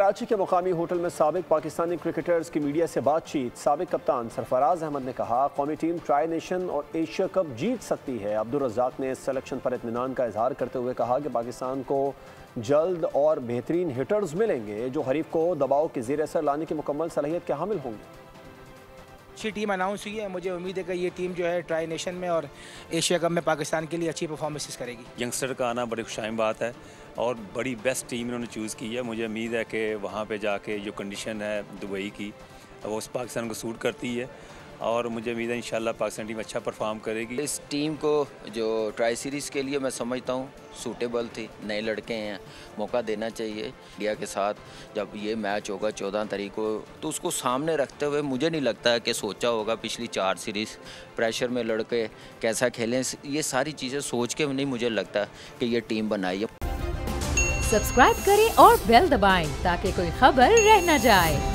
कराची के मुकामी होटल में साबिक पाकिस्तानी क्रिकेटर्स की मीडिया से बातचीत। साबिक कप्तान सरफराज अहमद ने कहा, कौमी टीम ट्राई नेशन और एशिया कप जीत सकती है। अब्दुल रज़ाक ने सिलेक्शन पर इत्मीनान का इजहार करते हुए कहा कि पाकिस्तान को जल्द और बेहतरीन हिटर्स मिलेंगे जो हरीफ को दबाव के ज़ेर असर लाने की मुकम्मल सलाहियत के हामिल होंगे। अच्छी टीम अनाउंस हुई है। मुझे उम्मीद है कि ये टीम जो है ट्राई नेशन में और एशिया कप में पाकिस्तान के लिए अच्छी परफॉर्मेंस करेगी। यंगस्टर का आना बड़ी खुशाइन बात है और बड़ी बेस्ट टीम इन्होंने चूज़ की है। मुझे उम्मीद है कि वहाँ पे जाके जो कंडीशन है दुबई की वो उस पाकिस्तान को सूट करती है और मुझे उम्मीद है इंशाल्लाह पाकिस्तान टीम अच्छा परफॉर्म करेगी। इस टीम को जो ट्राई सीरीज़ के लिए मैं समझता हूँ सूटेबल थी। नए लड़के हैं, मौका देना चाहिए। इंडिया के साथ जब ये मैच होगा 14 तारीख को, तो उसको सामने रखते हुए मुझे नहीं लगता है कि सोचा होगा पिछली 4 सीरीज़ प्रेशर में लड़के कैसा खेलें। ये सारी चीज़ें सोच के नहीं मुझे लगता कि ये टीम बनाई है। सब्सक्राइब करें और बेल दबाएं ताकि कोई खबर रह न जाए।